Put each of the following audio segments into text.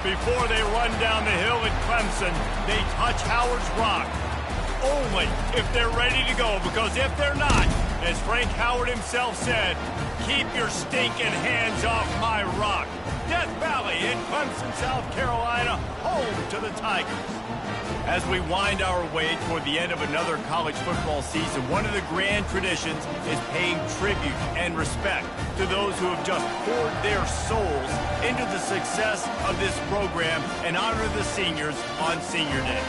Before they run down the hill at Clemson, they touch Howard's rock. Only if they're ready to go, because if they're not, as Frank Howard himself said, keep your stinking hands off my rock. Death Valley in Clemson, South Carolina, home to the Tigers. As we wind our way toward the end of another college football season, one of the grand traditions is paying tribute and respect to those who have just poured their souls into the success of this program and honor the seniors on Senior Day.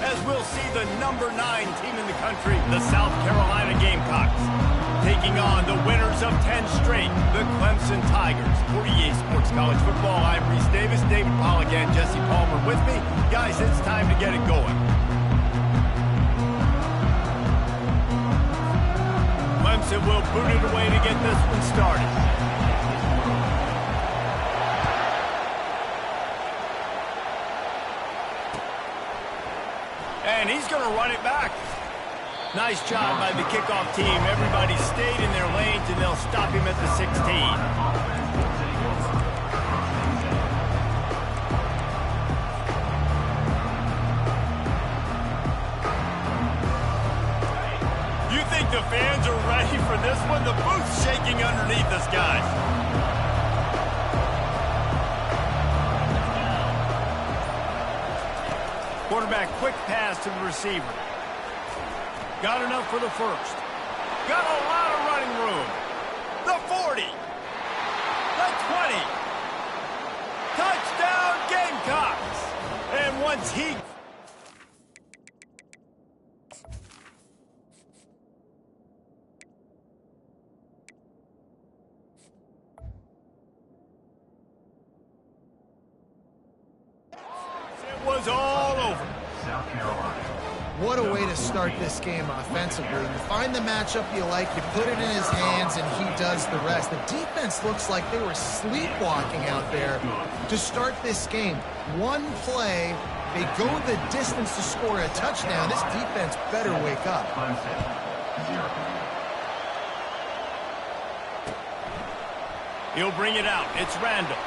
As we'll see the number 9 team in the country, the South Carolina Gamecocks, taking on the winners of 10 straight, the Clemson Tigers. For EA Sports College Football, I'm Reese Davis, David Pollack, and Jesse Palmer with me. Guys, it's time to get it going. Clemson will boot it away to get this one started. And he's going to run it back. Nice job by the kickoff team. Everybody stayed in their lanes, and they'll stop him at the 16. You think the fans are ready for this one? The booth's shaking underneath us, guys. Quarterback, quick pass to the receiver. Got enough for the first. Got a lot of running room. The 40. The 20. Touchdown Gamecocks. And once he... It was all over. South Carolina. What a way to start this game offensively. You find the matchup you like, you put it in his hands, and he does the rest. The defense looks like they were sleepwalking out there to start this game. One play, they go the distance to score a touchdown. This defense better wake up. He'll bring it out. It's Randall.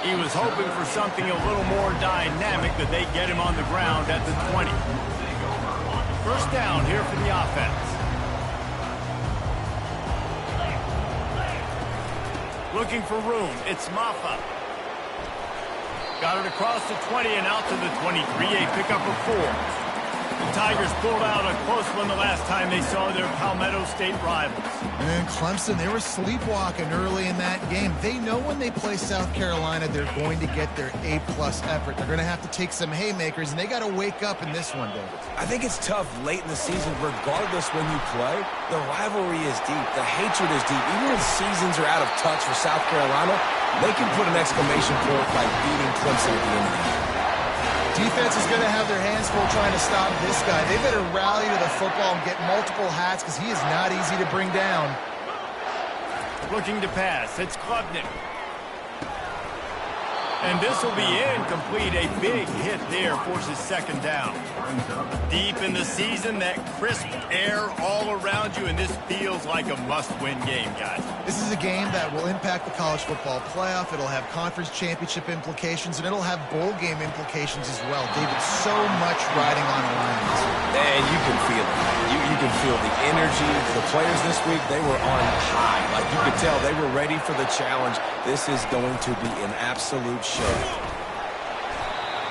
He was hoping for something a little more dynamic, that they get him on the ground at the 20. First down here for the offense. Looking for room. It's Maffa. Got it across the 20 and out to the 23. A pickup of 4. The Tigers pulled out a close one the last time they saw their Palmetto State rivals. And Clemson, they were sleepwalking early in that game. They know when they play South Carolina, they're going to get their A-plus effort. They're going to have to take some haymakers, and they got to wake up in this one, David. I think it's tough late in the season, regardless when you play. The rivalry is deep. The hatred is deep. Even when seasons are out of touch for South Carolina, they can put an exclamation point by beating Clemson at the end of the year. Defense is going to have their hands full trying to stop this guy. They better rally to the football and get multiple hats, because he is not easy to bring down. Looking to pass. It's Klubnik. And this will be incomplete. A big hit there forces second down. Deep in the season, that crisp air all around you, and this feels like a must-win game, guys. This is a game that will impact the college football playoff. It'll have conference championship implications, and it'll have bowl game implications as well. David, so much riding on the lines. And you can feel it. You can feel the energy. The players this week, they were on high. Like you could tell, they were ready for the challenge. This is going to be an absolute show.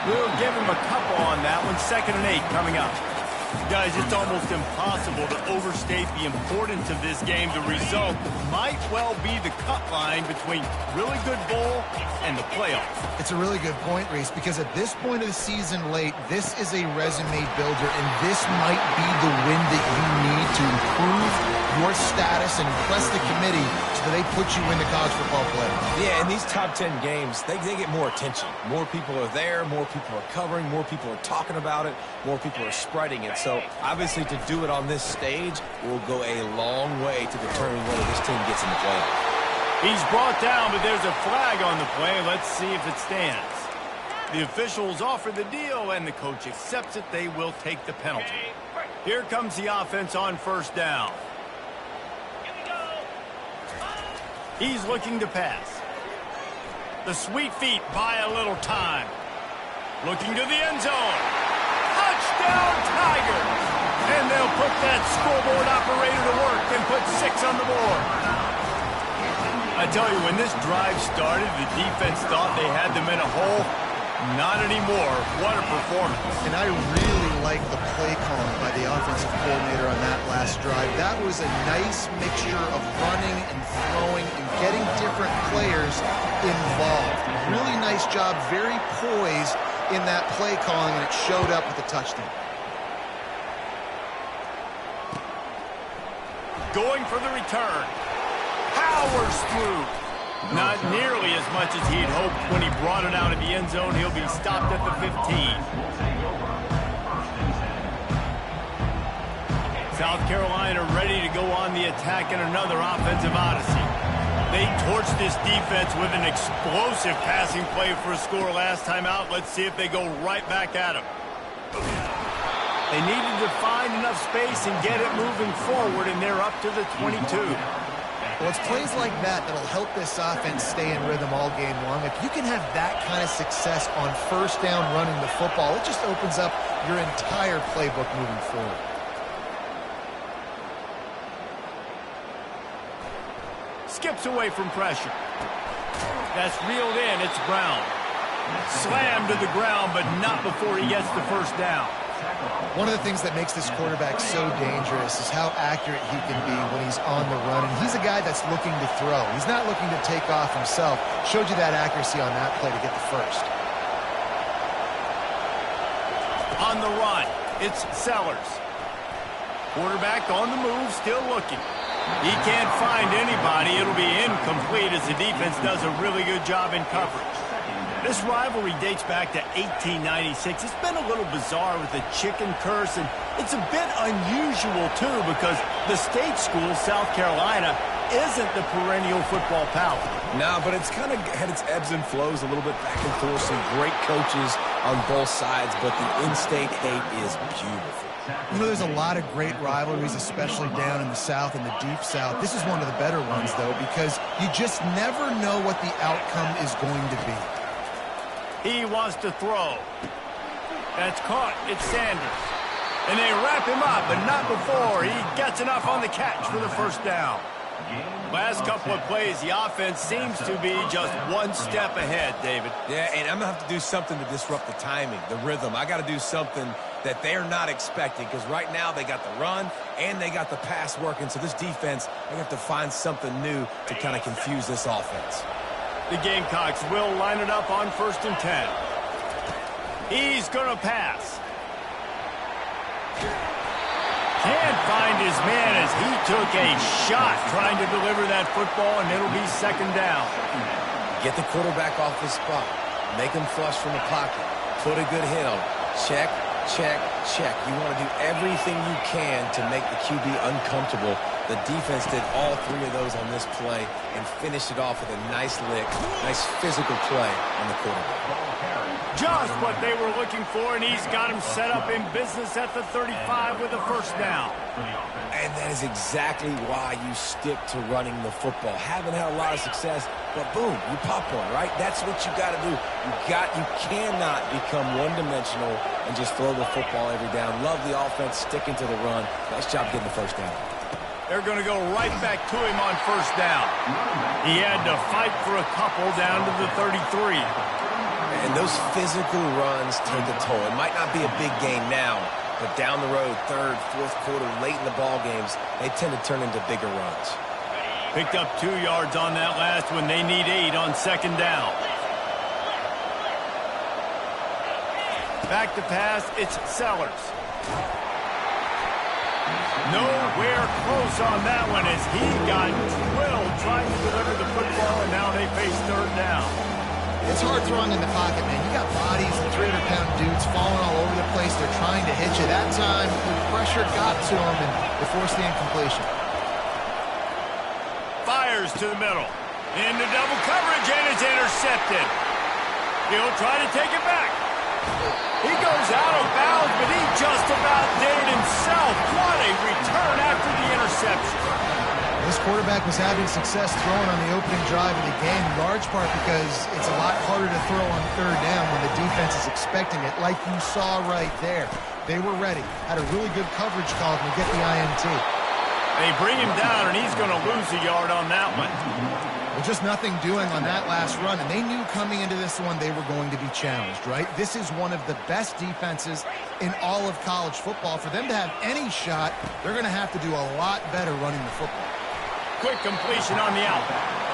We'll give him a couple on that one. 2nd and 8 coming up. Guys, it's almost impossible to overstate the importance of this game. The result might well be the cut line between really good bowl and the playoffs. It's a really good point, Reese, because at this point of the season late, this is a resume builder, and this might be the win that you need to improve your status and impress the committee so that they put you in the college football playoff. Yeah, in these top 10 games, they get more attention. More people are there, more people are covering, more people are talking about it, more people are spreading it. So obviously to do it on this stage will go a long way to determine whether this team gets in the playoff. He's brought down, but there's a flag on the play. Let's see if it stands. The officials offer the deal, and the coach accepts it. They will take the penalty. Here comes the offense on first down. He's looking to pass. The sweet feet buy a little time. Looking to the end zone. Touchdown, Tigers! And they'll put that scoreboard operator to work and put 6 on the board. I tell you, when this drive started, the defense thought they had them in a hole. Not anymore. What a performance. And I really like the play calling by the offensive coordinator on that last drive. That was a nice mixture of running and throwing and getting different players involved. Really nice job, very poised in that play calling, and it showed up with a touchdown. Going for the return. Powers through. Not nearly as much as he'd hoped when he brought it out of the end zone. He'll be stopped at the 15. South Carolina ready to go on the attack in another offensive odyssey. They torched this defense with an explosive passing play for a score last time out. Let's see if they go right back at him. They needed to find enough space and get it moving forward, and they're up to the 22. Well, it's plays like that that'll help this offense stay in rhythm all game long. If you can have that kind of success on first down running the football, it just opens up your entire playbook moving forward. Skips away from pressure. That's reeled in. It's Brown. Slammed to the ground, but not before he gets the first down. One of the things that makes this quarterback so dangerous is how accurate he can be when he's on the run. And he's a guy that's looking to throw. He's not looking to take off himself. Showed you that accuracy on that play to get the first. On the run, it's Sellers. Quarterback on the move, still looking. He can't find anybody. It'll be incomplete as the defense does a really good job in coverage. This rivalry dates back to 1896. It's been a little bizarre with the chicken curse, and it's a bit unusual, too, because the state school, South Carolina, isn't the perennial football power. No, but it's kind of had its ebbs and flows a little bit back and forth. Some great coaches on both sides, but the in-state hate is beautiful. You know, there's a lot of great rivalries, especially down in the South and the Deep South. This is one of the better ones, though, because you just never know what the outcome is going to be. He wants to throw. That's caught. It's Sanders. And they wrap him up, but not before he gets enough on the catch for the first down. Last couple of plays, the offense seems to be just one step ahead, David. Yeah, and I'm going to have to do something to disrupt the timing, the rhythm. I got to do something that they're not expecting, because right now they got the run and they got the pass working. So this defense, they have to find something new to kind of confuse this offense. The Gamecocks will line it up on 1st and 10. He's going to pass. Can't find his man as he took a shot trying to deliver that football, and it'll be 2nd down. Get the quarterback off his spot. Make him flush from the pocket. Put a good hit on him. Check, check, check. You want to do everything you can to make the QB uncomfortable. The defense did all 3 of those on this play and finished it off with a nice lick, nice physical play on the quarterback. Just what they were looking for, and he's got him set up in business at the 35 with a 1st down. And that is exactly why you stick to running the football. Haven't had a lot of success, but boom, you pop one, right? That's what you got to do. You cannot become one-dimensional and just throw the football every down. Love the offense, sticking to the run. Nice job getting the 1st down. They're going to go right back to him on 1st down. He had to fight for a couple down to the 33. And those physical runs take a toll. It might not be a big game now, but down the road, 3rd, 4th quarter, late in the ball games, they tend to turn into bigger runs. Picked up 2 yards on that last one. They need 8 on 2nd down. Back to pass, it's Sellers. Nowhere close on that one as he got drilled trying to deliver the football, and now they face 3rd down. It's hard throwing in the pocket, man. You got bodies and 300-pound dudes falling all over the place. They're trying to hit you. That time, the pressure got to them, and they forced the incompletion. Fires to the middle. Into double coverage, and it's intercepted. He'll try to take it back. He goes out of bounds, but he just about did it himself. What a return after the interception. This quarterback was having success throwing on the opening drive of the game, in large part because it's a lot harder to throw on third down when the defense is expecting it, like you saw right there. They were ready, had a really good coverage call to get the INT. They bring him down, and he's going to lose a yard on that one. Well, just nothing doing on that last run, and they knew coming into this one they were going to be challenged, right? This is one of the best defenses in all of college football. For them to have any shot, they're going to have to do a lot better running the football. Quick completion on the out.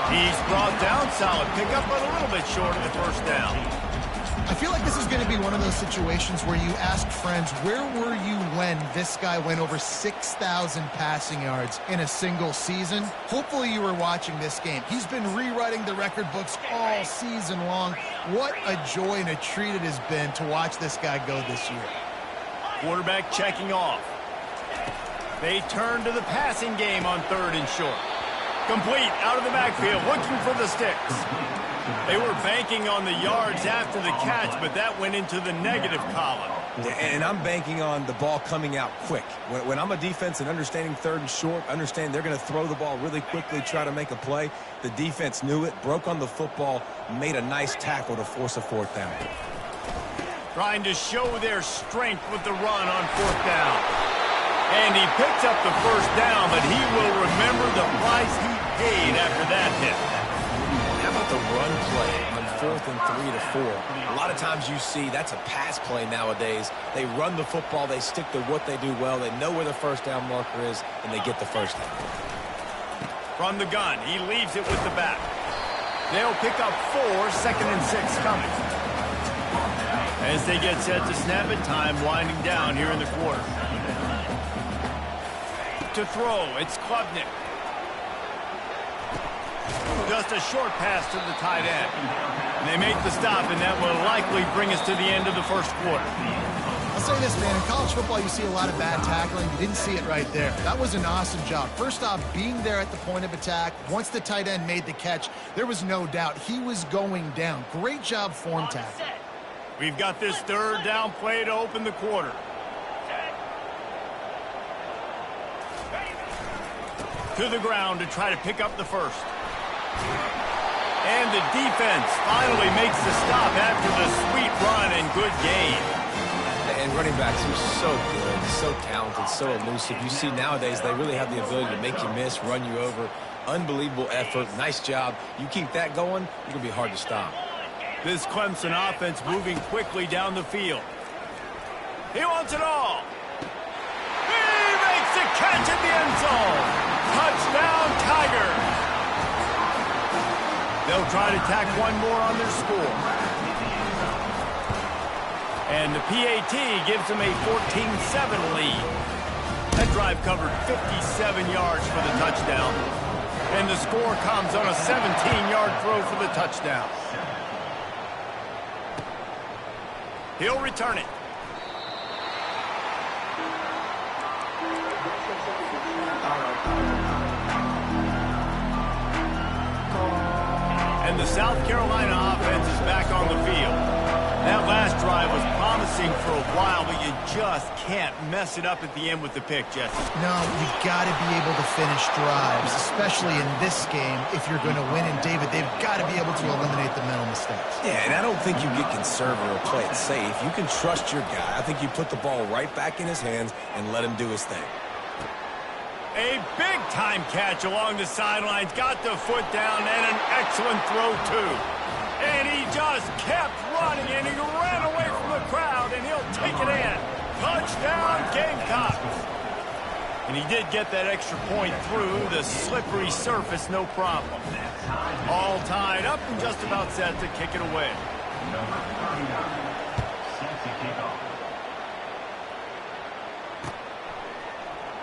He's brought down solid. Pick up a little bit short of the first down. I feel like this is going to be one of those situations where you ask friends, where were you when this guy went over 6,000 passing yards in a single season? Hopefully you were watching this game. He's been rewriting the record books all season long. What a joy and a treat it has been to watch this guy go this year. Quarterback checking off. They turn to the passing game on 3rd and short. Complete out of the backfield, looking for the sticks. They were banking on the yards after the catch, but that went into the negative column. And I'm banking on the ball coming out quick. When I'm a defense and understanding 3rd and short, understand they're going to throw the ball really quickly, try to make a play. The defense knew it, broke on the football, made a nice tackle to force a 4th down. Trying to show their strength with the run on 4th down. And he picks up the first down, but he will remember the price he paid after that hit. How about the run play on 4th and 3 to 4? A lot of times you see that's a pass play nowadays. They run the football, they stick to what they do well, they know where the first down marker is, and they get the first down. From the gun, he leaves it with the back. They'll pick up 4, 2nd and 6 coming. As they get set to snap it, time winding down here in the quarter. To throw, it's Klubnik. Just a short pass to the tight end. And they make the stop, and that will likely bring us to the end of the first quarter. I'll say this, man. In college football, you see a lot of bad tackling. You didn't see it right there. That was an awesome job. First off, being there at the point of attack. Once the tight end made the catch, there was no doubt he was going down. Great job form tackling. We've got this 3rd down play to open the quarter. To the ground to try to pick up the first. And the defense finally makes the stop after the sweet run and good gain. And running backs are so good, so talented, so elusive. You see nowadays they really have the ability to make you miss, run you over. Unbelievable effort. Nice job. You keep that going, you're going to be hard to stop. This Clemson offense moving quickly down the field. He wants it all. He makes the catch at the end zone. Touchdown, Tigers. They'll try to tack one more on their score. And the PAT gives them a 14-7 lead. That drive covered 57 yards for the touchdown. And the score comes on a 17-yard throw for the touchdown. He'll return it. And the South Carolina offense is back on the field. That last drive was promising for a while, but you just can't mess it up at the end with the pick, Jesse. No, you've got to be able to finish drives, especially in this game. If you're going to win, and David, they've got to be able to eliminate the mental mistakes. Yeah, and I don't think you get conservative or play it safe. You can trust your guy. I think you put the ball right back in his hands and let him do his thing. A big-time catch along the sidelines, got the foot down, and an excellent throw, too. And he just kept running, and he ran away from the crowd, and he'll take it in. Touchdown, Gamecocks. And he did get that extra point through the slippery surface, no problem. All tied up and just about set to kick it away.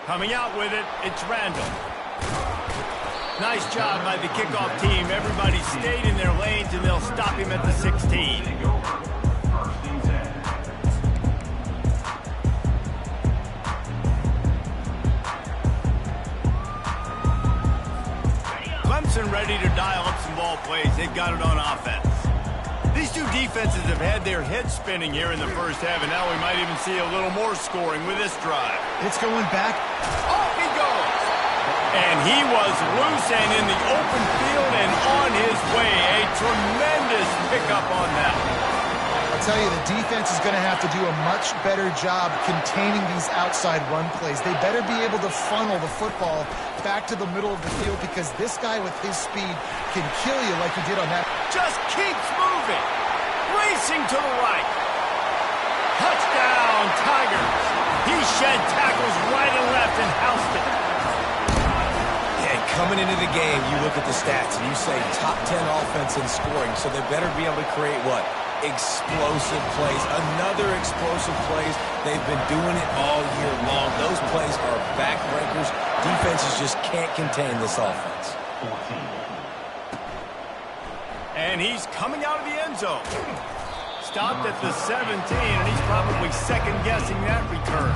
Coming out with it, it's Randall. Nice job by the kickoff team. Everybody stayed in their lanes, and they'll stop him at the 16. Clemson ready to dial up some ball plays. They've got it on offense. These two defenses have had their heads spinning here in the first half, and now we might even see a little more scoring with this drive. It's going back. Off he goes. And he was loose and in the open field and on his way. A tremendous pickup on that. I'll tell you, the defense is going to have to do a much better job containing these outside run plays. They better be able to funnel the football back to the middle of the field because this guy with his speed can kill you like he did on that. Just keeps moving. Racing to the right. Touchdown, Tigers. He shed tackles right and left and housed it. Yeah, coming into the game, you look at the stats and you say top 10 offense in scoring, so they better be able to create what? Explosive plays. Another explosive plays. They've been doing it all year long. Those plays are backbreakers. Defenses just can't contain this offense. And he's coming out of the end zone. Stopped at the 17, and he's probably second-guessing that return.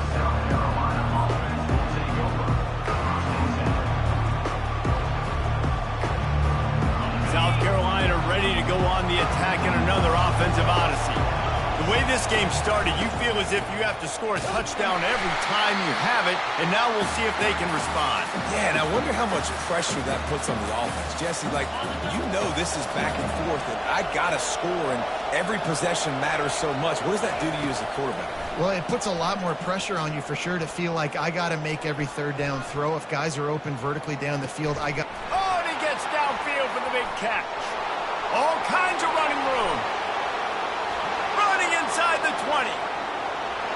South Carolina ready to go on the attack in another offensive odyssey. The way this game started, you feel as if you have to score a touchdown every time you have it, and now we'll see if they can respond. Yeah, and I wonder how much pressure that puts on the offense. Jesse, like, you know this is back and forth, and I got to score, and every possession matters so much. What does that do to you as a quarterback? Well, it puts a lot more pressure on you for sure to feel like I got to make every third down throw. If guys are open vertically down the field, I got... Oh, and he gets downfield for the big catch. All kinds of running room. Running inside the 20.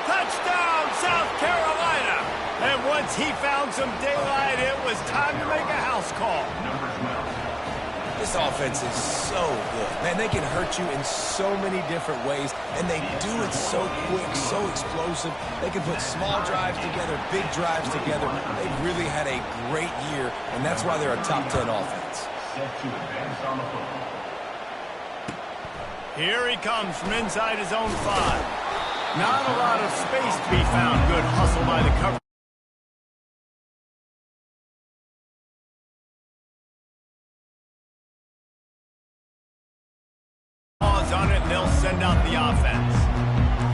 Touchdown, South Carolina. And once he found some daylight, it was time to make a house call. This offense is so good. Man, they can hurt you in so many different ways, and they do it so quick, so explosive. They can put small drives together, big drives together. They've really had a great year, and that's why they're a top 10 offense. Here he comes from inside his own 5. Not a lot of space to be found. Good hustle by the cover. Pause on it, and they'll send out the offense.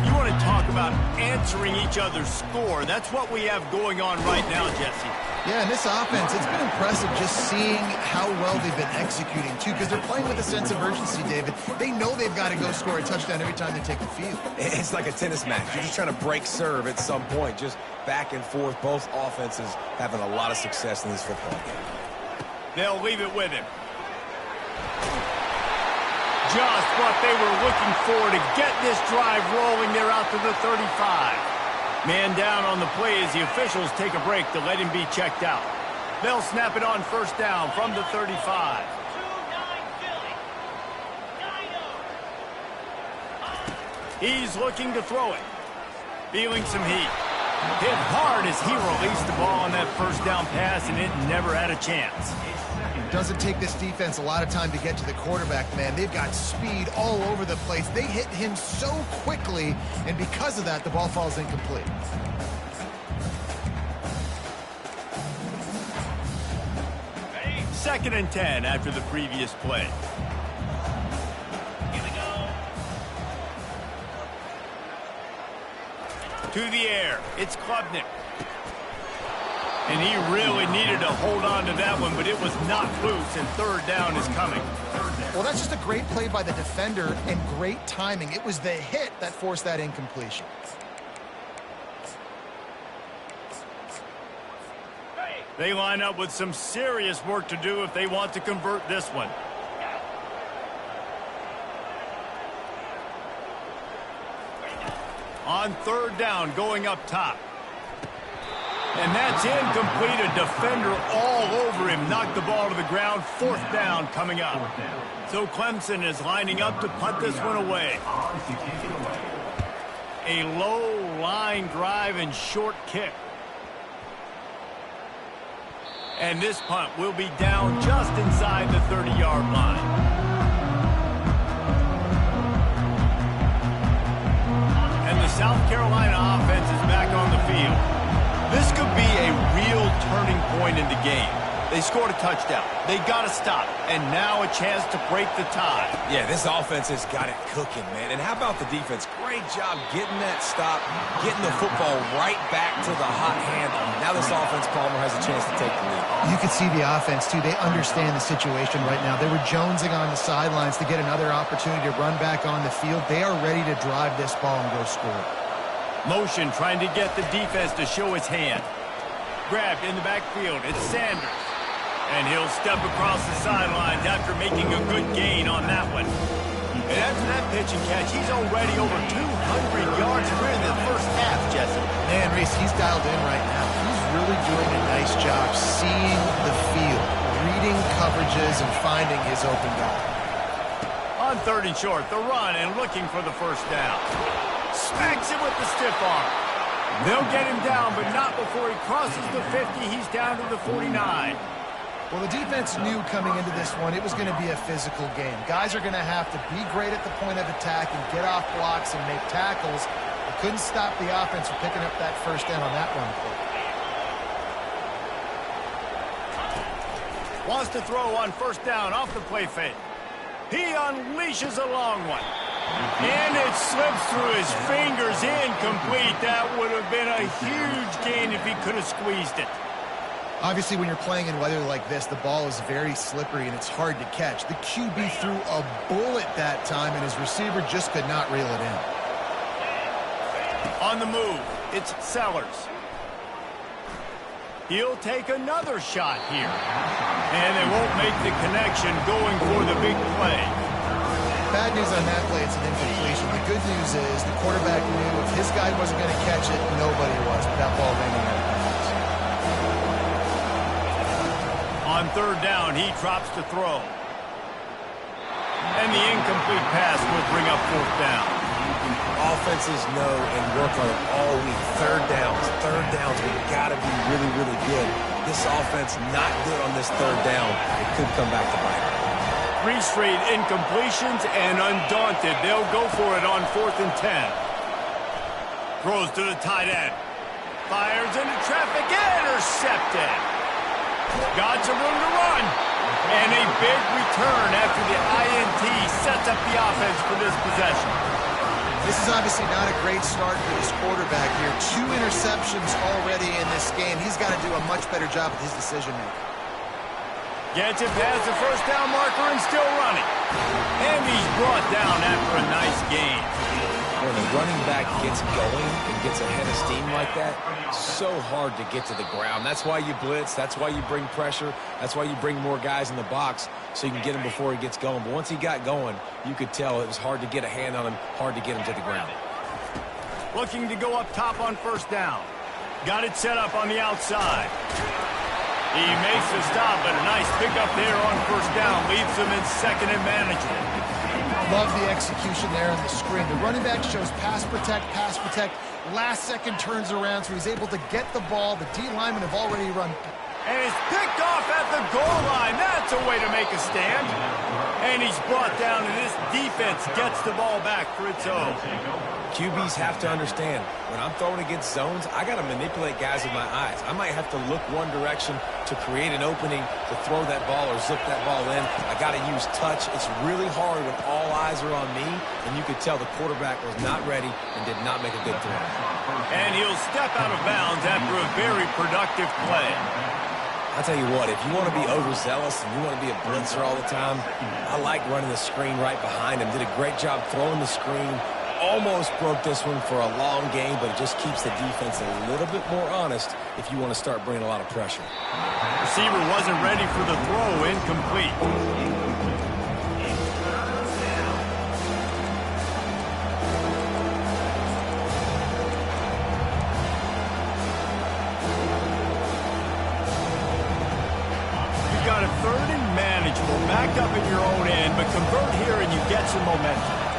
You want to talk about answering each other's score. That's what we have going on right now, Jesse. Yeah, and this offense, it's been impressive just seeing how well they've been executing, too, because they're playing with a sense of urgency, David. They know they've got to go score a touchdown every time they take the field. It's like a tennis match. You're just trying to break serve at some point, just back and forth. Both offenses having a lot of success in this football game. They'll leave it with him. Just what they were looking for to get this drive rolling. They're out to the 35. Man down on the play as the officials take a break to let him be checked out. They'll snap it on first down from the 35. He's looking to throw it. Feeling some heat. Hit hard as he released the ball on that first down pass, and it never had a chance. Doesn't take this defense a lot of time to get to the quarterback, man. They've got speed all over the place. They hit him so quickly, and because of that, the ball falls incomplete. Second and 10 after the previous play. To the air, it's Klubnik. And he really needed to hold on to that one, but it was not loose, and third down is coming. Well, that's just a great play by the defender and great timing. It was the hit that forced that incompletion. They line up with some serious work to do if they want to convert this one. On third down, going up top. And that's incomplete. A defender all over him. Knocked the ball to the ground. Fourth down coming up. So Clemson is lining up to punt this one away. A low line drive and short kick. And this punt will be down just inside the 30-yard line. And the South Carolina offense is back on the field. This could be a real turning point in the game. They scored a touchdown. They got to stop. And now a chance to break the tie. Yeah, this offense has got it cooking, man. And how about the defense? Great job getting that stop, getting the football right back to the hot hand. Now this offense, Palmer, has a chance to take the lead. You could see the offense, too. They understand the situation right now. They were jonesing on the sidelines to get another opportunity to run back on the field. They are ready to drive this ball and go score. Motion trying to get the defense to show his hand. Grabbed in the backfield. It's Sanders. And he'll step across the sidelines after making a good gain on that one. And after that pitch and catch, he's already over 200 yards in the first half, Jesse. Man, Reese, he's dialed in right now. He's really doing a nice job seeing the field, reading coverages, and finding his open guy. On 3rd and short, the run and looking for the first down. Smacks it with the stiff arm. They'll get him down, but not before he crosses the 50. He's down to the 49. Well, the defense knew coming into this one it was going to be a physical game. Guys are going to have to be great at the point of attack and get off blocks and make tackles. They couldn't stop the offense from picking up that first down on that run play. Wants to throw on 1st down off the play fake. He unleashes a long one. And it slips through his fingers, incomplete. That would have been a huge gain if he could have squeezed it. Obviously, when you're playing in weather like this, the ball is very slippery and it's hard to catch. The QB threw a bullet that time, and his receiver just could not reel it in. On the move, it's Sellers. He'll take another shot here. And they won't make the connection going for the big play. Bad news on that play, it's an incompletion. The good news is the quarterback knew if his guy wasn't going to catch it, nobody was with that ball banging out of bounds. On 3rd down, he drops to throw. And the incomplete pass will bring up 4th down. Offenses know and work on it all week. Third downs, we've got to be really, really good. This offense not good on this 3rd down. It could come back to bite. 3 straight incompletions, and undaunted, they'll go for it on 4th and 10. Throws to the tight end. Fires into traffic, intercepted. Got some room to run. And a big return after the INT sets up the offense for this possession. This is obviously not a great start for this quarterback here. 2 interceptions already in this game. He's got to do a much better job with his decision-making. Gets it past the 1st down marker and still running. And he's brought down after a nice gain. When a running back gets going and gets ahead of steam like that, so hard to get to the ground. That's why you blitz. That's why you bring pressure. That's why you bring more guys in the box so you can get him before he gets going. But once he got going, you could tell it was hard to get a hand on him, hard to get him to the ground. Looking to go up top on 1st down. Got it set up on the outside. He makes the stop, but a nice pickup there on 1st down. Leaves him in 2nd and manageable. Love the execution there in the screen. The running back shows pass protect. Last second turns around, so he's able to get the ball. The D linemen have already run. And it's picked off at the goal line. That's a way to make a stand. And he's brought down, and this defense gets the ball back for its own. QBs have to understand, when I'm throwing against zones, I got to manipulate guys with my eyes. I might have to look one direction to create an opening to throw that ball or zip that ball in. I got to use touch. It's really hard when all eyes are on me, and you could tell the quarterback was not ready and did not make a good throw. And he'll step out of bounds after a very productive play. I'll tell you what, if you want to be overzealous and you want to be a blitzer all the time, I like running the screen right behind him. Did a great job throwing the screen. Almost broke this one for a long game, but it just keeps the defense a little bit more honest if you want to start bringing a lot of pressure. Receiver wasn't ready for the throw, incomplete. You've got a 3rd and manageable, back up in your own end, but convert here and you get some momentum.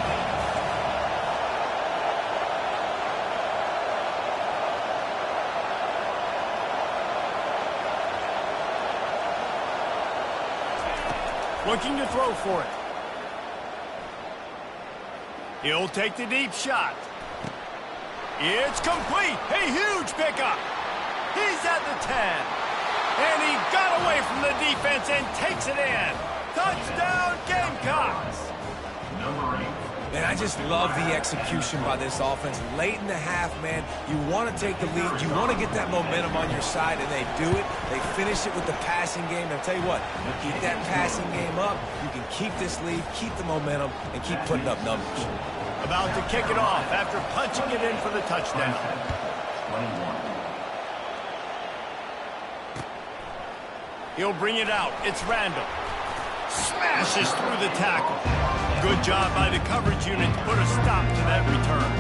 Looking to throw for it. He'll take the deep shot. It's complete. A huge pickup. He's at the 10. And he got away from from the defense and takes it in. Touchdown, Gamecocks! Man, I just love the execution by this offense. Late in the half, man, you want to take the lead. You want to get that momentum on your side, and they do it. They finish it with the passing game. And I'll tell you what, you keep that passing game up, you can keep this lead, keep the momentum, and keep putting up numbers. About to kick it off after punching it in for the touchdown. He'll bring it out. It's Randall. Smashes through the tackle. Good job by the coverage unit to put a stop to that return.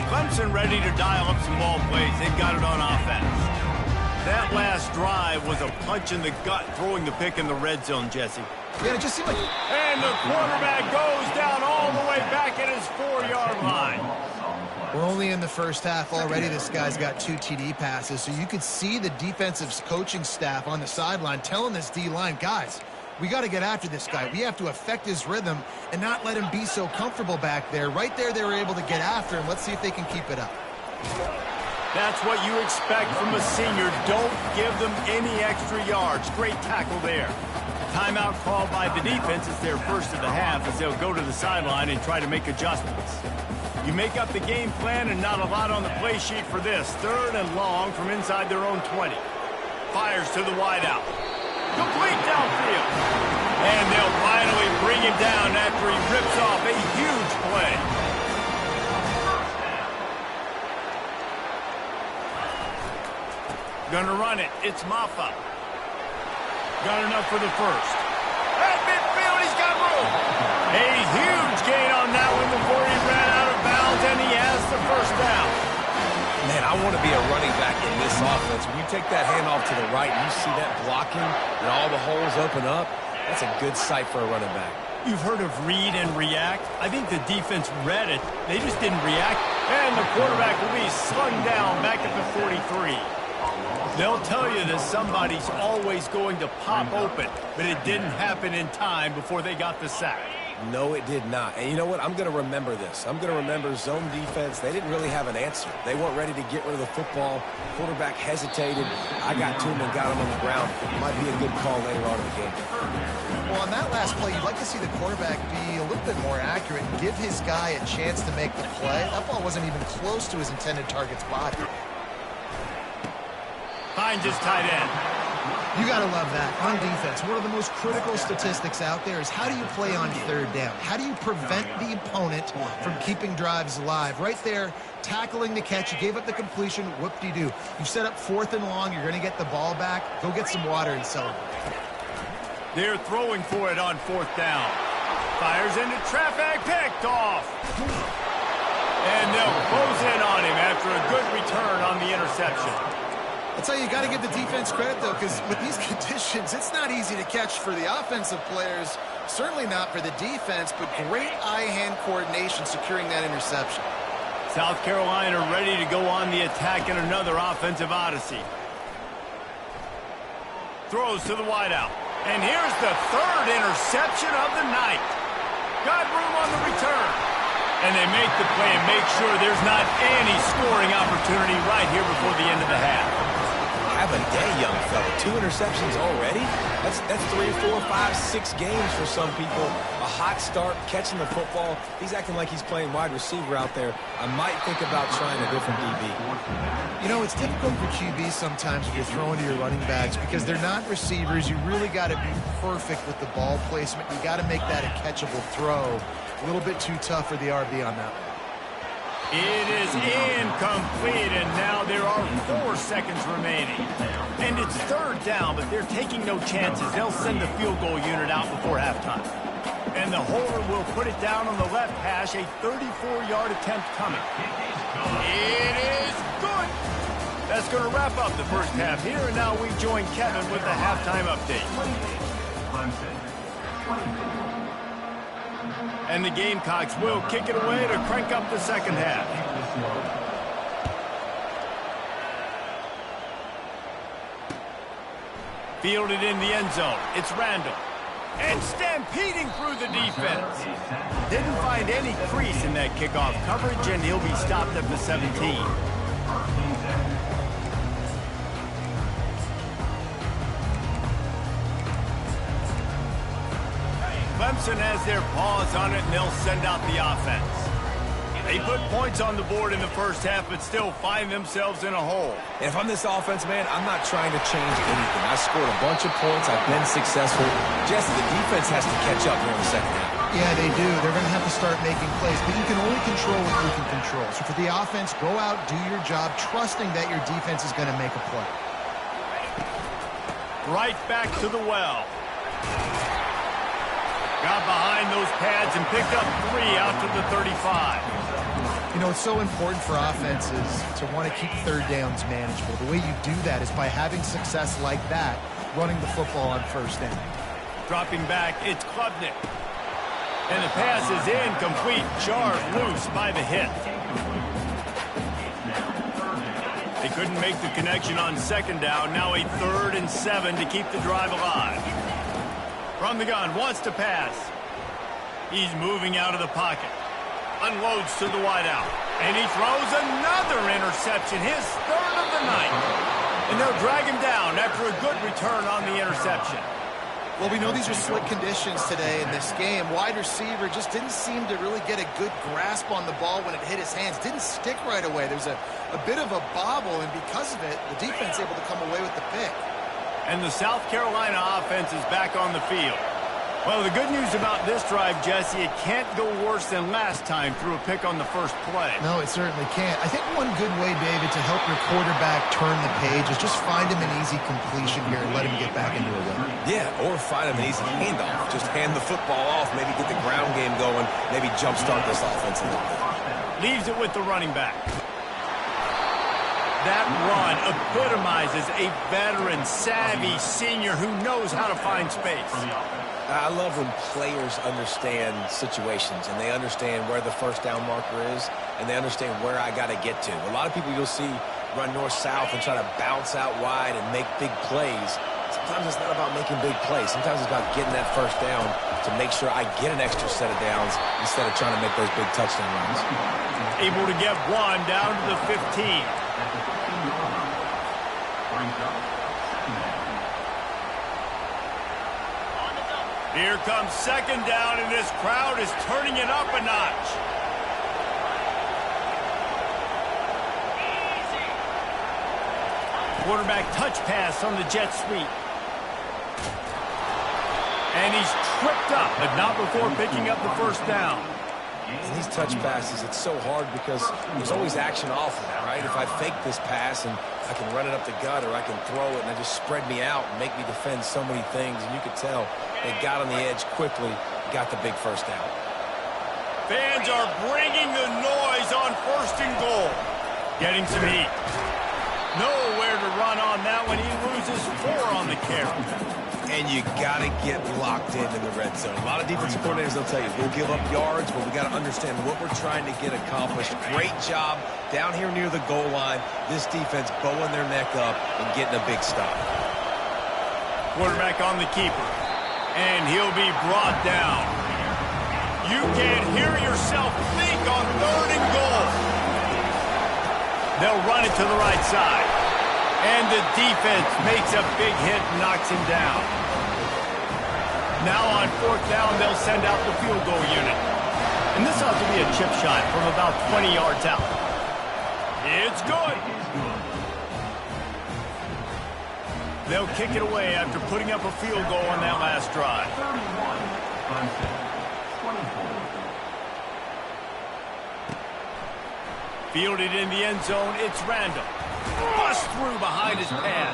Clemson ready to dial up some ball plays. They've got it on offense. That last drive was a punch in the gut, throwing the pick in the red zone, Jesse. Yeah, it just seemed like... And the quarterback goes down all the way back at his 4-yard line. We're only in the first half already. This guy's got 2 TD passes, so you could see the defensive coaching staff on the sideline telling this D-line, guys, we got to get after this guy. We have to affect his rhythm and not let him be so comfortable back there. Right there, they were able to get after him. Let's see if they can keep it up. That's what you expect from a senior. Don't give them any extra yards. Great tackle there. Timeout called by the defense. It's their first of the half as they'll go to the sideline and try to make adjustments. You make up the game plan and not a lot on the play sheet for this. 3rd and long from inside their own 20. Fires to the wideout. Complete downfield. And they'll finally bring him down after he rips off a huge play. Gonna run it. It's Maffa. Got enough for the first. At midfield, he's got room. A huge gain on that one before he ran out of bounds, and he has the first down. Man, I want to be a running back in this offense. When you take that handoff to the right and you see that blocking and all the holes open up, that's a good sight for a running back. You've heard of read and react. I think the defense read it. They just didn't react. And the quarterback will be slung down back at the 43. They'll tell you that somebody's always going to pop open, but it didn't happen in time before they got the sack. No, it did not. And you know what? I'm going to remember this. I'm going to remember zone defense. They didn't really have an answer. They weren't ready to get rid of the football. Quarterback hesitated. I got to him and got him on the ground. It might be a good call later on in the game. Well, on that last play, you'd like to see the quarterback be a little bit more accurate and give his guy a chance to make the play. That ball wasn't even close to his intended target's body. Finds his tight end. You got to love that. On defense, one of the most critical statistics out there is how do you play on 3rd down? How do you prevent the opponent from keeping drives alive? Right there, tackling the catch. You gave up the completion. Whoop-de-doo. You set up 4th and long. You're going to get the ball back. Go get some water and celebrate. They're throwing for it on 4th down. Fires into traffic. Picked off. And they'll close in on him after a good return on the interception. I'll tell you, you got to give the defense credit, though, because with these conditions, it's not easy to catch for the offensive players, certainly not for the defense, but great eye-hand coordination securing that interception. South Carolina ready to go on the attack in another offensive odyssey. Throws to the wideout. And here's the 3rd interception of the night. Got room on the return. And they make the play and make sure there's not any scoring opportunity right here before the end of the half. Have a day, young fella. 2 interceptions already? That's 3, 4, 5, 6 games for some people. A hot start, catching the football. He's acting like he's playing wide receiver out there. I might think about trying a different DB. You know, it's difficult for QBs sometimes if you're throwing to your running backs because they're not receivers. You really got to be perfect with the ball placement. You got to make that a catchable throw. A little bit too tough for the RB on that one. It is incomplete, and now there are 4 seconds remaining. And it's 3rd down, but they're taking no chances. They'll send the field goal unit out before halftime. And the holder will put it down on the left hash, a 34-yard attempt coming. It is good. That's going to wrap up the first half here, and now we join Kevin with the halftime update. And the Gamecocks will kick it away to crank up the second half. Fielded in the end zone. It's Randall. And stampeding through the defense. Didn't find any crease in that kickoff coverage, and he'll be stopped at the 17. Clemson has their paws on it, and they'll send out the offense. They put points on the board in the first half, but still find themselves in a hole. And if I'm this offense, man, I'm not trying to change anything. I scored a bunch of points. I've been successful. Jesse, the defense has to catch up here in the second half. Yeah, they do. They're going to have to start making plays, but you can only control what you can control. So for the offense, go out, do your job, trusting that your defense is going to make a play. Right back to the well. Got behind those pads and picked up 3 out to the 35. You know, it's so important for offenses to want to keep third downs manageable. The way you do that is by having success like that, running the football on first down. Dropping back, it's Klubnik. And the pass is incomplete, jarred loose by the hit. They couldn't make the connection on second down. Now a 3rd and 7 to keep the drive alive. From the gun, wants to pass. He's moving out of the pocket. Unloads to the wideout. And he throws another interception, his 3rd of the night. And they'll drag him down after a good return on the interception. Well, we know these are slick conditions today in this game. Wide receiver just didn't seem to really get a good grasp on the ball when it hit his hands. Didn't stick right away. There's a bit of a bobble, and because of it, the defense able to come away with the pick. And the South Carolina offense is back on the field. Well, the good news about this drive, Jesse, it can't go worse than last time through a pick on the first play. No, it certainly can't. I think one good way, David, to help your quarterback turn the page is just find him an easy completion here and let him get back into a rhythm. Yeah, or find him an easy handoff. Just hand the football off, maybe get the ground game going, maybe jumpstart this offense a little bit. Leaves it with the running back. That run epitomizes a veteran, savvy senior who knows how to find space. I love when players understand situations and they understand where the first down marker is and they understand where I got to get to. A lot of people you'll see run north-south and try to bounce out wide and make big plays. Sometimes it's not about making big plays. Sometimes it's about getting that first down to make sure I get an extra set of downs instead of trying to make those big touchdown runs. Able to get 1 down to the 15. Here comes second down, and this crowd is turning it up a notch. Quarterback touch pass on the jet sweep. And he's tripped up, but not before picking up the first down. And these touch passes, it's so hard because there's always action off of it, right? If I fake this pass and I can run it up the gut or I can throw it and it just spread me out and make me defend so many things. And you could tell they got on the edge quickly, got the big first down. Fans are bringing the noise on 1st and goal. Getting some heat. Nowhere to run on that one. He loses 4 on the carry. And you got to get locked in the red zone. A lot of defensive coordinators, they'll tell you, we'll give up yards, but we got to understand what we're trying to get accomplished. Great job down here near the goal line. This defense bowing their neck up and getting a big stop. Quarterback on the keeper. And he'll be brought down. You can't hear yourself think on 3rd and goal. They'll run it to the right side. And the defense makes a big hit and knocks him down. Now on 4th down, they'll send out the field goal unit. And this ought to be a chip shot from about 20 yards out. It's good. They'll kick it away after putting up a field goal on that last drive. Fielded in the end zone, it's Randall. Bust through behind his pad.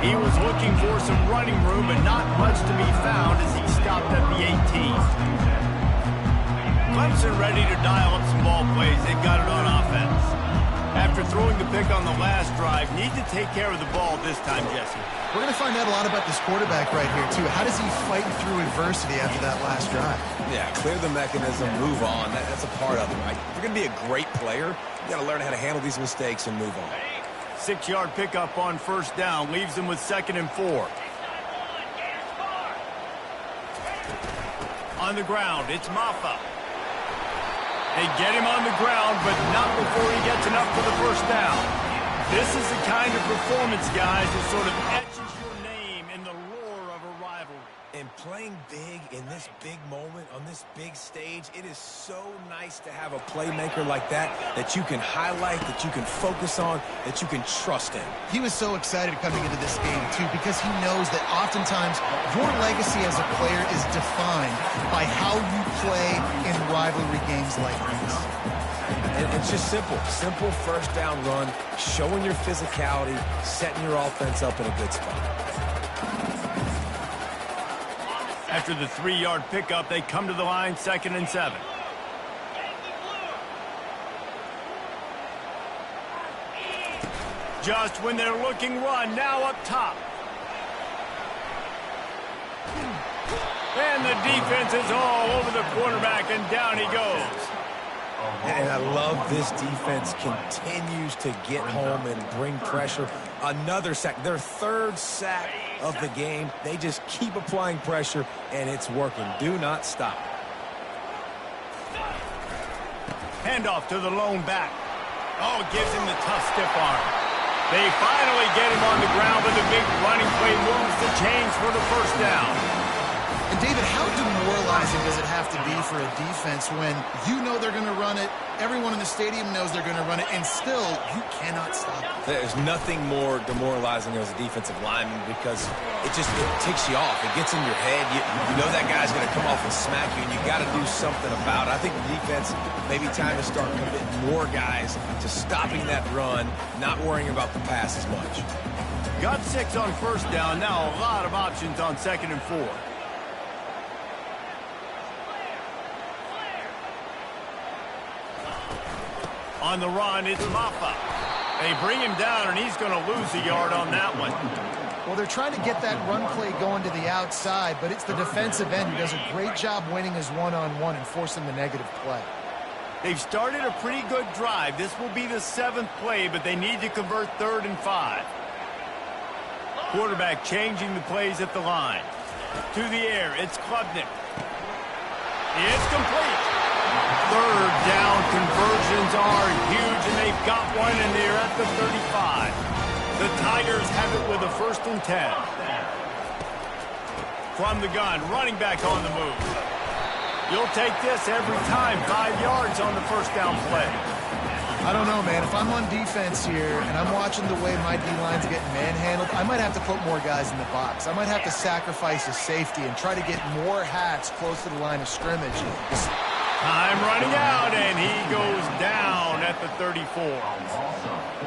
He was looking for some running room, but not much to be found as he stopped at the 18. Clemson ready to dial up some ball plays. They've got it on offense. After throwing the pick on the last drive, need to take care of the ball this time, Jesse. We're going to find out a lot about this quarterback right here, too. How does he fight through adversity after that last drive? Yeah, clear the mechanism, move on. That's a part of it, right? If you're going to be a great player, you got to learn how to handle these mistakes and move on. 6-yard pickup on 1st down leaves them with 2nd and 4. On the ground, it's Maffa. They get him on the ground, but not before he gets enough for the first down. This is the kind of performance, guys, that sort of etches your name in the roar of a rivalry. And playing big in this big moment, on this big stage, it is so nice to have a playmaker like that you can highlight, that you can focus on, that you can trust in. He was so excited coming into this game, too, because he knows that oftentimes your legacy as a player is defined by how you play in rivalry games like this. And it's just simple. Simple first down run, showing your physicality, setting your offense up in a good spot. After the 3-yard pickup, they come to the line, 2nd and 7. Just when they're looking run, now up top. And the defense is all over the quarterback, and down he goes. And I love this defense continues to get home and bring pressure. Another sack, their 3rd sack of the game. They just keep applying pressure, and it's working. Do not stop. Handoff to the lone back. Oh, it gives him the tough stiff arm. They finally get him on the ground, but the big running play moves the chains for the first down. And, David, how demoralizing does it have to be for a defense when you know they're going to run it, everyone in the stadium knows they're going to run it, and still you cannot stop it? There's nothing more demoralizing as a defensive lineman because it takes you off. It gets in your head. You know that guy's going to come off and smack you, and you got to do something about it. I think the defense, maybe time to start committing more guys to stopping that run, not worrying about the pass as much. Got 6 on first down. Now a lot of options on 2nd and 4. On the run, it's Maffa. They bring him down, and he's going to lose a yard on that one. Well, they're trying to get that run play going to the outside, but it's the defensive end who does a great job winning his one-on-one and forcing the negative play. They've started a pretty good drive. This will be the 7th play, but they need to convert 3rd and 5. Quarterback changing the plays at the line. To the air, it's Klubnik. It's complete. 3rd down conversions are huge, and they've got one, and they're at the 35. The Tigers have it with a 1st and 10. From the gun, running back on the move. You'll take this every time. 5 yards on the first down play. I don't know, man. If I'm on defense here and I'm watching the way my D-line's getting manhandled, I might have to put more guys in the box. I might have to sacrifice a safety and try to get more hats close to the line of scrimmage. Time running out, and he goes down at the 34.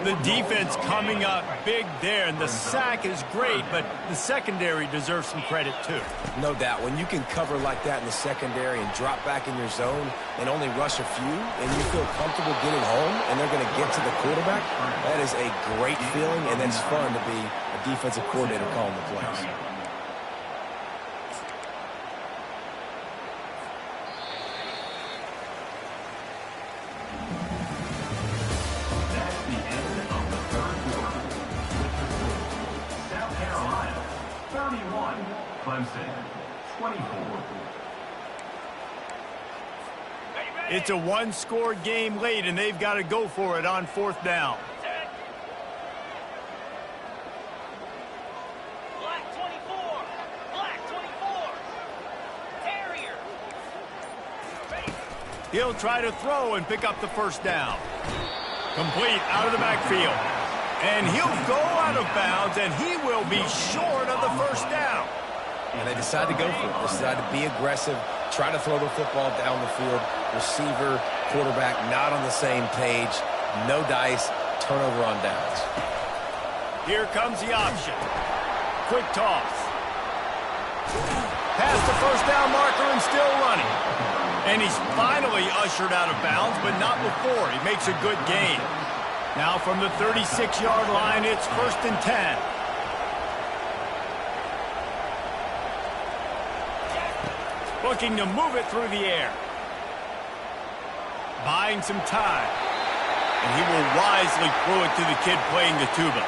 The defense coming up big there, and the sack is great, but the secondary deserves some credit too. No doubt. When you can cover like that in the secondary and drop back in your zone and only rush a few, and you feel comfortable getting home, and they're going to get to the quarterback, that is a great feeling, and that's fun to be a defensive coordinator calling the plays. Clemson, 24. It's a one-score game late, and they've got to go for it on 4th down. Black 24. Black 24. Terrier. He'll try to throw and pick up the first down. Complete out of the backfield. And he'll go out of bounds, and he will be short of the first down. And they decide to go for it. They decide to be aggressive, try to throw the football down the field. Receiver, quarterback, not on the same page. No dice, turnover on downs. Here comes the option. Quick toss. Past the first down marker and still running. And he's finally ushered out of bounds, but not before. He makes a good gain. Now from the 36-yard line, it's 1st and 10. Looking to move it through the air. Buying some time. And he will wisely throw it to the kid playing the tuba.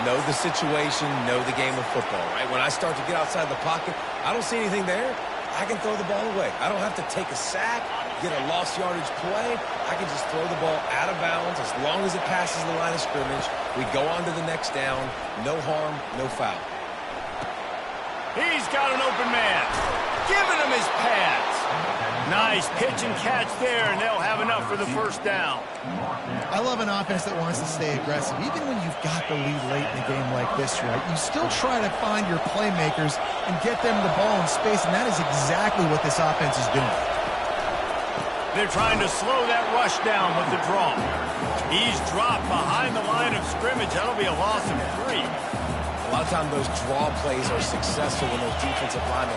Know the situation, know the game of football, right? When I start to get outside the pocket, I don't see anything there. I can throw the ball away. I don't have to take a sack, get a lost yardage play. I can just throw the ball out of bounds as long as it passes the line of scrimmage. We go on to the next down. No harm, no foul. He's got an open man. Giving him his pads. Nice pitch and catch there, and they'll have enough for the first down. I love an offense that wants to stay aggressive. Even when you've got the lead late in a game like this, right, you still try to find your playmakers and get them the ball in space, and that is exactly what this offense is doing. They're trying to slow that rush down with the draw. He's dropped behind the line of scrimmage. That'll be a loss of 3. A lot of times those draw plays are successful when those defensive linemen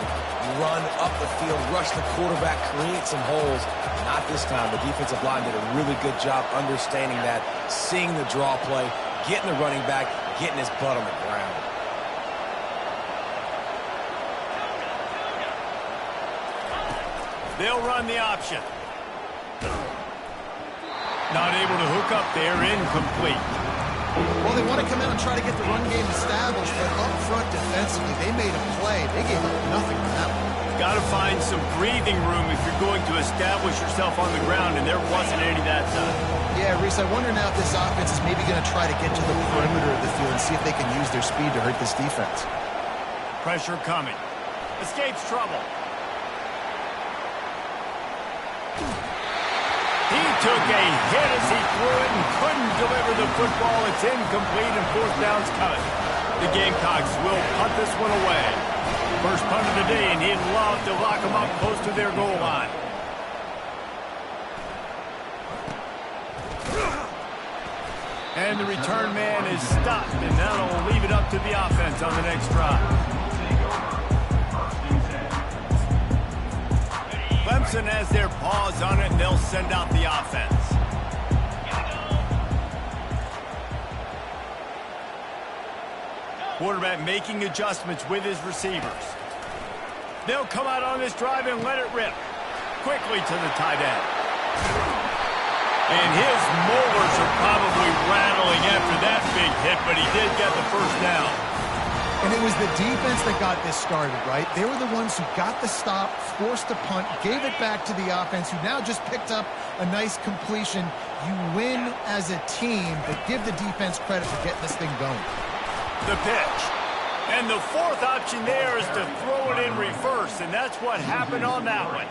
run up the field, rush the quarterback, create some holes. Not this time. The defensive line did a really good job understanding that, seeing the draw play, getting the running back, getting his butt on the ground. They'll run the option. Not able to hook up there, incomplete. Well, they want to come in and try to get the run game established, but up front defensively, they made a play. They gave up nothing for that one. Got to find some breathing room if you're going to establish yourself on the ground, and there wasn't any that time. Yeah, Reese, I wonder now if this offense is maybe going to try to get to the perimeter of the field and see if they can use their speed to hurt this defense. Pressure coming. Escapes trouble. He took a hit as he threw it and couldn't deliver the football. It's incomplete and fourth down's coming. The Gamecocks will punt this one away. First punt of the day, and he'd love to lock them up close to their goal line. And the return man is stopped, and that'll leave it up to the offense on the next drive. Clemson has their paws on it, and they'll send out the offense. Quarterback making adjustments with his receivers. They'll come out on this drive and let it rip. Quickly to the tight end. And his molars are probably rattling after that big hit, but he did get the first down. And it was the defense that got this started, right? They were the ones who got the stop, forced the punt, gave it back to the offense, who now just picked up a nice completion. You win as a team, but give the defense credit for getting this thing going. The pitch. And the fourth option there is to throw it in reverse, and that's what happened on that one.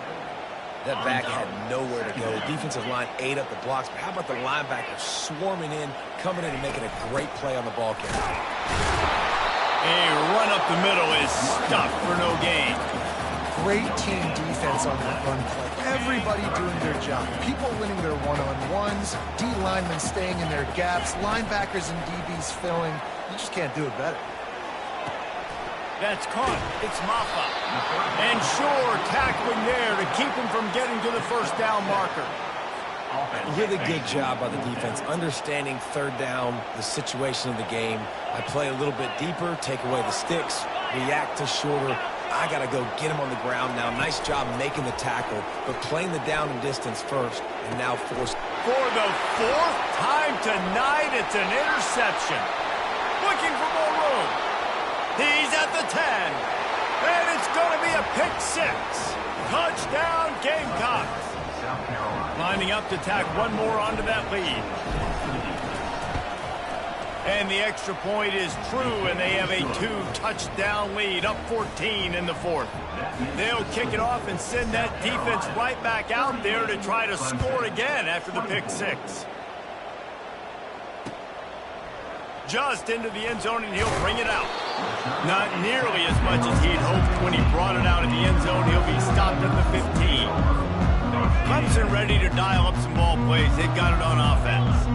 That back had nowhere to go. The defensive line ate up the blocks, but how about the linebacker swarming in, coming in and making a great play on the ball carrier? A run up the middle is stuffed for no gain. Great team defense on that run play. Everybody doing their job. People winning their one-on-ones, D linemen staying in their gaps, linebackers and DBs filling. You just can't do it better. That's caught. It's Maffa. And Shore tackling there to keep him from getting to the first down marker. Really good job by the defense, understanding third down, the situation of the game. I play a little bit deeper, take away the sticks, react to shorter. I got to go get him on the ground now. Nice job making the tackle, but playing the down and distance first, and now forced. For the fourth time tonight, it's an interception. Looking for more room. He's at the 10. And it's going to be a pick 6. Touchdown, Gamecocks. Lining up to tack one more onto that lead. And the extra point is true, and they have a 2-touchdown lead, up 14 in the fourth. They'll kick it off and send that defense right back out there to try to score again after the pick 6. Just into the end zone, and he'll bring it out. Not nearly as much as he'd hoped when he brought it out in the end zone. He'll be stopped at the 15. Clemson ready to dial up some ball plays. They've got it on offense.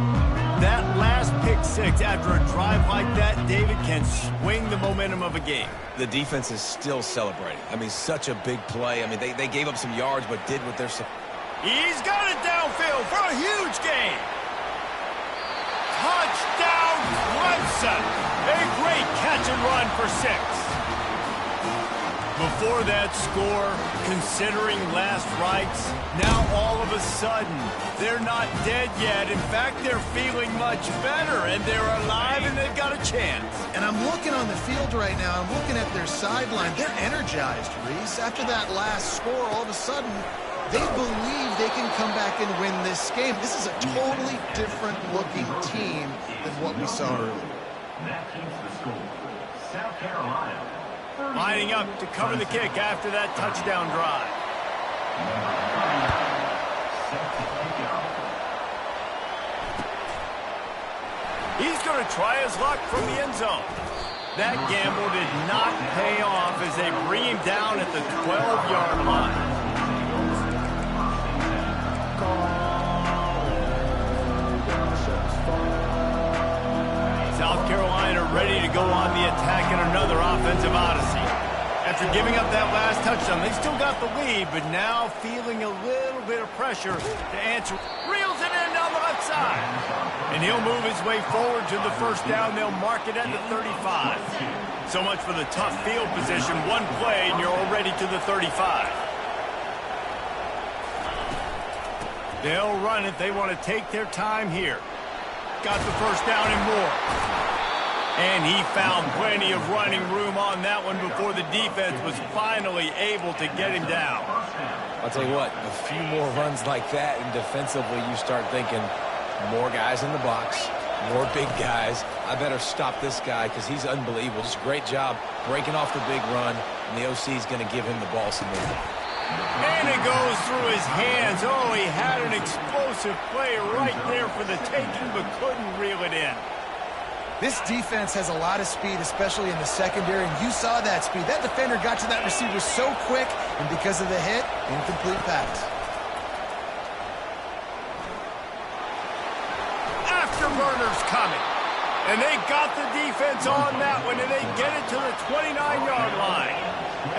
That last pick 6 after a drive like that, David, can swing the momentum of a game. The defense is still celebrating. I mean, such a big play. I mean, they gave up some yards, but did what they're supposed to. He's got it downfield for a huge gain. Touchdown, Clemson. A great catch and run for 6. Before that score, considering last rites, now all of a sudden, they're not dead yet. In fact, they're feeling much better, and they're alive, and they've got a chance. And I'm looking on the field right now. I'm looking at their sideline. They're energized, Reese. After that last score, all of a sudden, they believe they can come back and win this game. This is a totally different-looking team than what we saw earlier. That keeps the score. South Carolina. Lining up to cover the kick after that touchdown drive. He's going to try his luck from the end zone. That gamble did not pay off as they bring him down at the 12-yard line. South Carolina ready to go on the attack in another offensive odyssey. After giving up that last touchdown, they still got the lead, but now feeling a little bit of pressure to answer. Reels it in down the left side. And he'll move his way forward to the first down. They'll mark it at the 35. So much for the tough field position. One play, and you're already to the 35. They'll run it. They want to take their time here. Got the first down and more. And he found plenty of running room on that one before the defense was finally able to get him down. I'll tell you what, a few more runs like that, and defensively you start thinking more guys in the box, more big guys. I better stop this guy because he's unbelievable. Just a great job breaking off the big run, and the OC is going to give him the ball some more. And it goes through his hands. Oh, he had an explosive play right there for the taking, but couldn't reel it in. This defense has a lot of speed, especially in the secondary, and you saw that speed. That defender got to that receiver so quick, and because of the hit, incomplete pass. Afterburners coming. And they got the defense on that one, and they get it to the 29-yard line.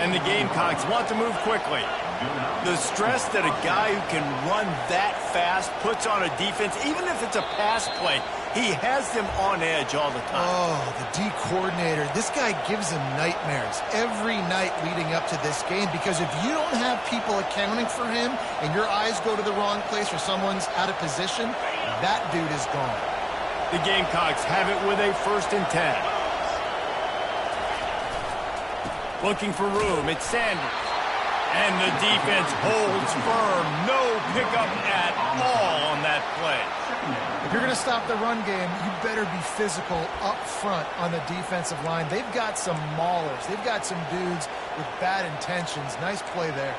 And the Gamecocks want to move quickly. The stress that a guy who can run that fast puts on a defense, even if it's a pass play, he has them on edge all the time. Oh, the D coordinator. This guy gives them nightmares every night leading up to this game because if you don't have people accounting for him and your eyes go to the wrong place or someone's out of position, that dude is gone. The Gamecocks have it with a 1st and 10. Looking for room, it's Sanders. And the defense holds firm. No pickup at all on that play. If you're going to stop the run game, you better be physical up front on the defensive line. They've got some maulers. They've got some dudes with bad intentions. Nice play there.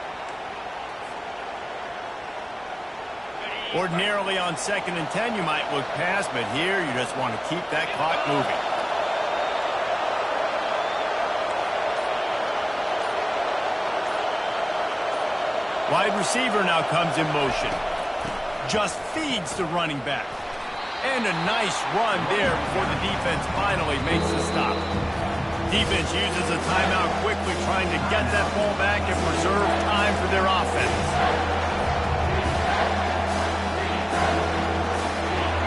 Ordinarily on 2nd and 10, you might look past, but here you just want to keep that clock moving. Wide receiver now comes in motion. Just feeds the running back. And a nice run there before the defense finally makes the stop. Defense uses a timeout quickly, trying to get that ball back and preserve time for their offense.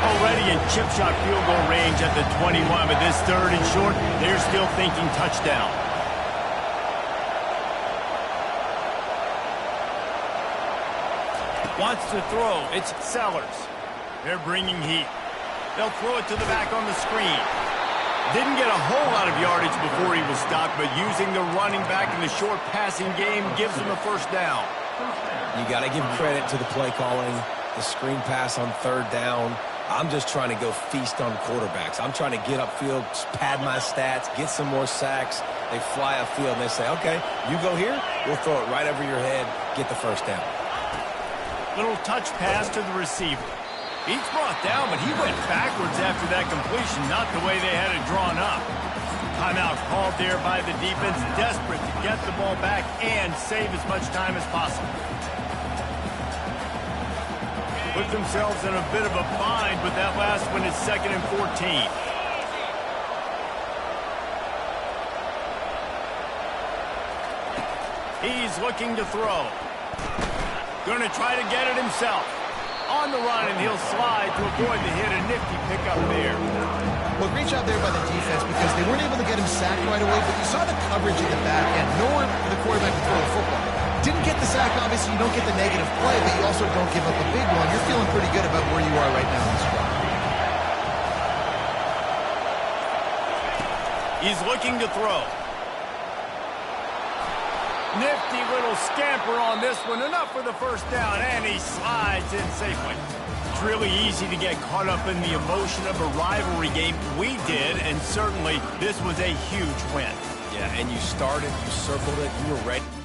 Already in chip shot field goal range at the 21, but this 3rd and short, they're still thinking touchdown. Wants to throw. It's Sellers. They're bringing heat. They'll throw it to the back on the screen. Didn't get a whole lot of yardage before he was stopped, but using the running back in the short passing game gives him a 1st down. You got to give credit to the play calling, the screen pass on 3rd down. I'm just trying to go feast on quarterbacks. I'm trying to get upfield, pad my stats, get some more sacks. They fly upfield, and they say, okay, you go here, we'll throw it right over your head, get the 1st down. Little touch pass to the receiver. He's brought down, but he went backwards after that completion, not the way they had it drawn up. Timeout called there by the defense, desperate to get the ball back and save as much time as possible. Put themselves in a bit of a bind, but that last one is 2nd and 14. He's looking to throw. Going to try to get it himself. On the run, and he'll slide to avoid the hit. A nifty pickup there. Well, great job there by the defense because they weren't able to get him sacked right away, but you saw the coverage in the back end. Nowhere for the quarterback to throw the football. Didn't get the sack, obviously. You don't get the negative play, but you also don't give up a big one. You're feeling pretty good about where you are right now in this drive. He's looking to throw. Nifty little scamper on this one. Enough for the first down, and he slides in safely. It's really easy to get caught up in the emotion of a rivalry game. We did, and certainly this was a huge win. Yeah, and you started, you circled it, you were ready.